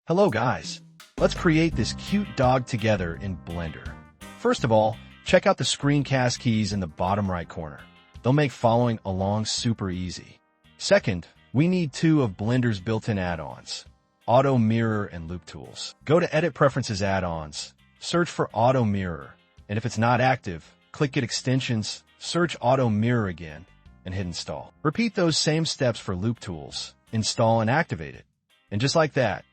Hello guys! Let's create this cute dog together in Blender. First of all, check out the screencast keys in the bottom right corner. They'll make following along super easy. Second, we need two of Blender's built-in add-ons, Auto Mirror and Loop Tools. Go to Edit Preferences Add-ons, search for Auto Mirror, and if it's not active, click Get Extensions, search Auto Mirror again, and hit Install. Repeat those same steps for Loop Tools, install and activate it. And just like that,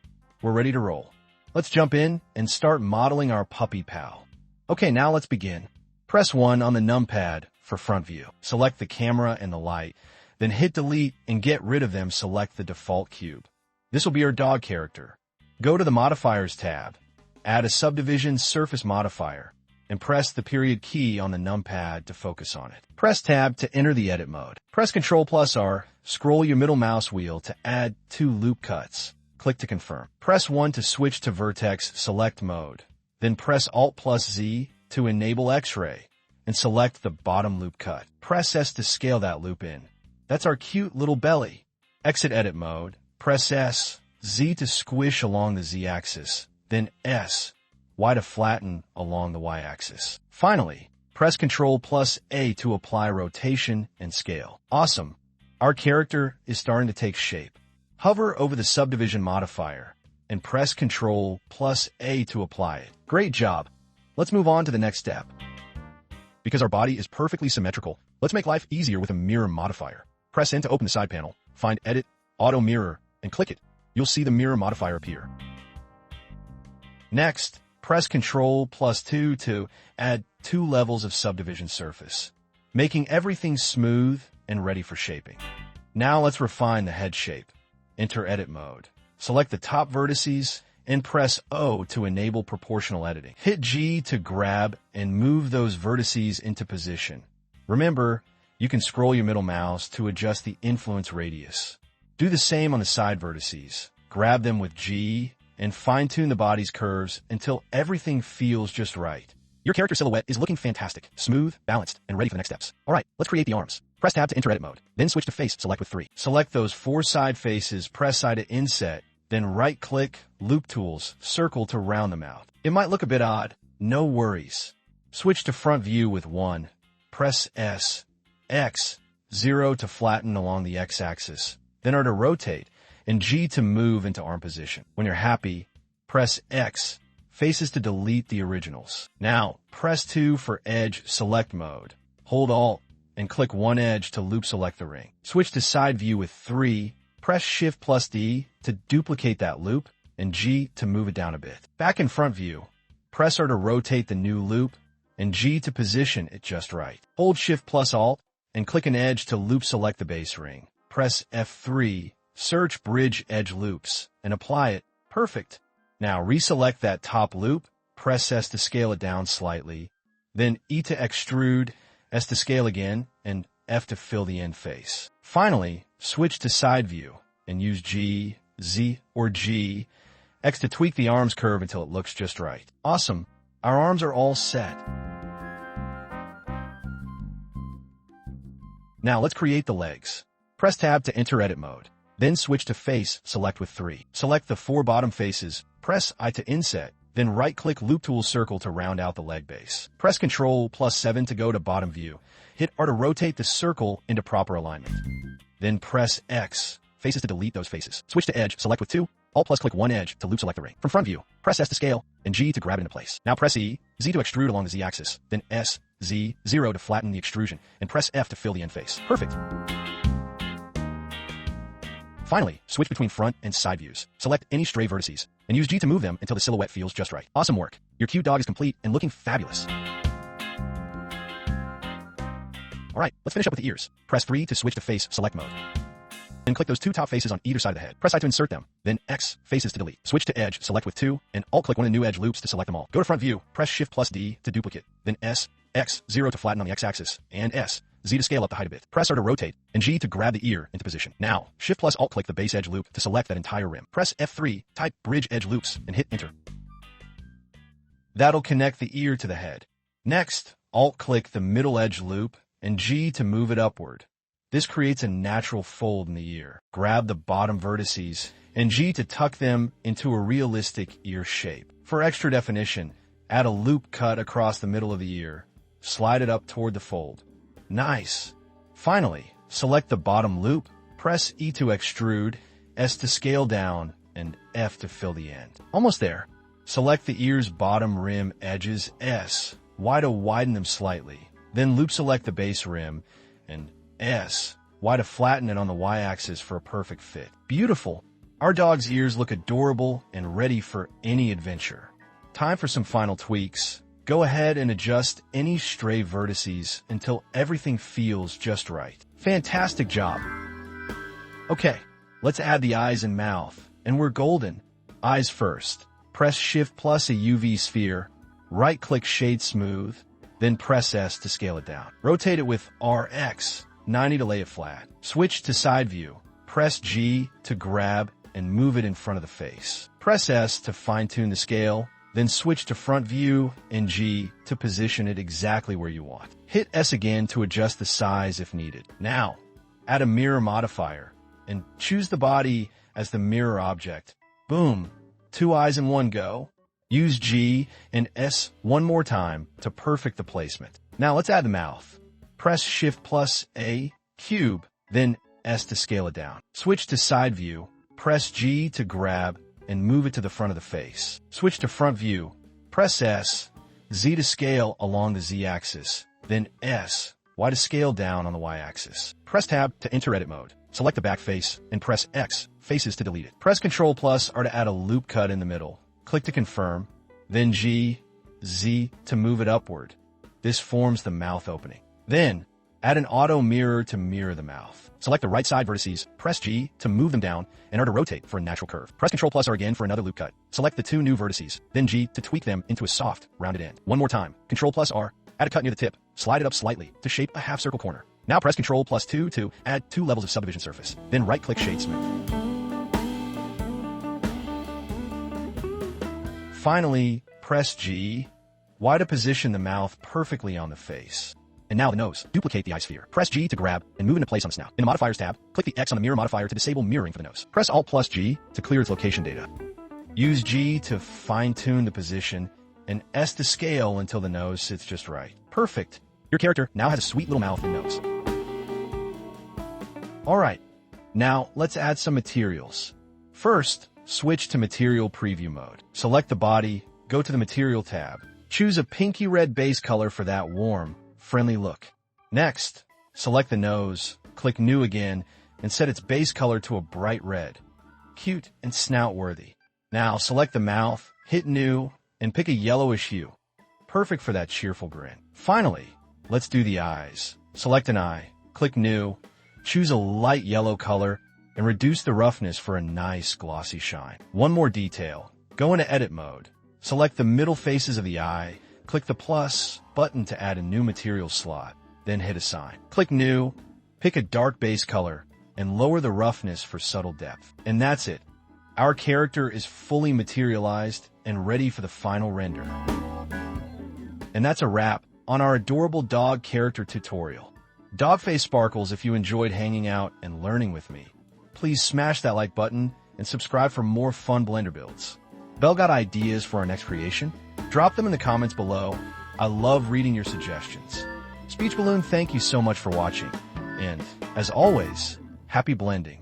we're ready to roll. Let's jump in and start modeling our puppy pal. Okay, now let's begin. Press 1 on the numpad for front view. Select the camera and the light, then hit delete and get rid of them. Select the default cube. This will be our dog character. Go to the Modifiers tab, add a subdivision surface modifier, and press the period key on the numpad to focus on it. Press tab to enter the edit mode. Press Ctrl+R, scroll your middle mouse wheel to add 2 loop cuts. Click to confirm. Press 1 to switch to vertex select mode. Then press Alt+Z to enable X-ray and select the bottom loop cut. Press S to scale that loop in. That's our cute little belly. Exit edit mode. Press S, Z to squish along the Z-axis. Then S, Y to flatten along the Y-axis. Finally, press Ctrl+A to apply rotation and scale. Awesome. Our character is starting to take shape. Hover over the subdivision modifier and press Ctrl+A to apply it. Great job. Let's move on to the next step. Because our body is perfectly symmetrical, let's make life easier with a mirror modifier. Press N to open the side panel, find Edit, Auto Mirror, and click it. You'll see the mirror modifier appear. Next, press Ctrl+2 to add 2 levels of subdivision surface, making everything smooth and ready for shaping. Now let's refine the head shape. Enter Edit mode. Select the top vertices and press O to enable proportional editing. Hit G to grab and move those vertices into position. Remember, you can scroll your middle mouse to adjust the influence radius. Do the same on the side vertices. Grab them with G and fine-tune the body's curves until everything feels just right. Your character silhouette is looking fantastic, smooth, balanced, and ready for the next steps. All right, let's create the arms. Press tab to enter edit mode. Then switch to face, select with 3. Select those 4 side faces, press side to inset, then right-click, Loop Tools, circle to round them out. It might look a bit odd. No worries. Switch to front view with 1. Press S, X, 0 to flatten along the X-axis, then R to rotate, and G to move into arm position. When you're happy, press X, faces to delete the originals. Now, press 2 for edge select mode. Hold Alt and click one edge to loop select the ring. Switch to side view with 3, press Shift+D to duplicate that loop, and G to move it down a bit. Back in front view, press R to rotate the new loop, and G to position it just right. Hold Shift+Alt and click an edge to loop select the base ring. Press F3, search Bridge Edge Loops, and apply it. Perfect. Now reselect that top loop, press S to scale it down slightly, then E to extrude, S to scale again, and F to fill the end face. Finally, switch to side view and use G, Z, or G, X to tweak the arms curve until it looks just right. Awesome. Our arms are all set. Now let's create the legs. Press tab to enter edit mode. Then switch to face, select with 3. Select the 4 bottom faces, press I to inset, then right-click Loop Tool circle to round out the leg base. Press Ctrl+7 to go to bottom view. Hit R to rotate the circle into proper alignment. Then press X, faces to delete those faces. Switch to edge, select with 2, Alt+click one edge to loop select the ring. From front view, press S to scale, and G to grab it into place. Now press E, Z to extrude along the Z-axis, then S, Z, 0 to flatten the extrusion, and press F to fill the end face. Perfect. Finally, switch between front and side views. Select any stray vertices, and use G to move them until the silhouette feels just right. Awesome work. Your cute dog is complete and looking fabulous. Alright, let's finish up with the ears. Press 3 to switch to face select mode. Then click those 2 top faces on either side of the head. Press I to insert them, then X, faces to delete. Switch to edge, select with 2, and Alt-click one of the new edge loops to select them all. Go to front view, press Shift+D to duplicate, then S, X, 0 to flatten on the X-axis, and S, Z to scale up the height a bit. Press R to rotate, and G to grab the ear into position. Now, Shift+Alt-click the base edge loop to select that entire rim. Press F3, type Bridge Edge Loops, and hit Enter. That'll connect the ear to the head. Next, Alt-click the middle edge loop, and G to move it upward. This creates a natural fold in the ear. Grab the bottom vertices and G to tuck them into a realistic ear shape. For extra definition, add a loop cut across the middle of the ear. Slide it up toward the fold. Nice! Finally, select the bottom loop, press E to extrude, S to scale down, and F to fill the end. Almost there. Select the ear's bottom rim edges, S, Y to widen them slightly. Then loop select the base rim, and S, Y to flatten it on the Y-axis for a perfect fit. Beautiful! Our dog's ears look adorable and ready for any adventure. Time for some final tweaks. Go ahead and adjust any stray vertices until everything feels just right. Fantastic job! Okay, let's add the eyes and mouth, and we're golden. Eyes first. Press Shift plus a UV sphere, right-click Shade Smooth, then press S to scale it down. Rotate it with RX 90 to lay it flat. Switch to side view. Press G to grab and move it in front of the face. Press S to fine-tune the scale, then switch to front view and G to position it exactly where you want. Hit S again to adjust the size if needed. Now, add a mirror modifier and choose the body as the mirror object. Boom! 2 eyes in one go. Use G and S one more time to perfect the placement. Now let's add the mouth. Press Shift plus A, cube, then S to scale it down. Switch to side view, press G to grab and move it to the front of the face. Switch to front view, press S, Z to scale along the Z-axis, then S, Y to scale down on the Y-axis. Press Tab to enter edit mode. Select the back face and press X, faces to delete it. Press Ctrl plus R to add a loop cut in the middle. Click to confirm, then G, Z to move it upward. This forms the mouth opening. Then, add an auto mirror to mirror the mouth. Select the right side vertices, press G to move them down, and R to rotate for a natural curve. Press Ctrl plus R again for another loop cut. Select the 2 new vertices, then G to tweak them into a soft, rounded end. One more time. Ctrl plus R, add a cut near the tip, slide it up slightly to shape a half-circle corner. Now press Ctrl plus 2 to add 2 levels of subdivision surface. Then right-click Shade Smooth. Finally, press G, Y to position the mouth perfectly on the face. And now the nose. Duplicate the eye sphere. Press G to grab and move into place on the snout. In the Modifiers tab, click the X on the Mirror modifier to disable mirroring for the nose. Press Alt plus G to clear its location data. Use G to fine-tune the position and S to scale until the nose sits just right. Perfect! Your character now has a sweet little mouth and nose. Alright, now let's add some materials. First, switch to Material Preview mode. Select the body, go to the Material tab. Choose a pinky red base color for that warm, friendly look. Next, select the nose, click New again, and set its base color to a bright red. Cute and snout-worthy. Now select the mouth, hit New, and pick a yellowish hue. Perfect for that cheerful grin. Finally, let's do the eyes. Select an eye, click New, choose a light yellow color, and reduce the roughness for a nice glossy shine. One more detail. Go into Edit mode. Select the middle faces of the eye, click the plus button to add a new material slot, then hit Assign. Click New, pick a dark base color, and lower the roughness for subtle depth. And that's it. Our character is fully materialized and ready for the final render. And that's a wrap on our adorable dog character tutorial. Dogface Sparkles, if you enjoyed hanging out and learning with me, please smash that like button and subscribe for more fun Blender builds. Belle got ideas for our next creation? Drop them in the comments below. I love reading your suggestions. Speech Balloon, thank you so much for watching. And, as always, happy blending.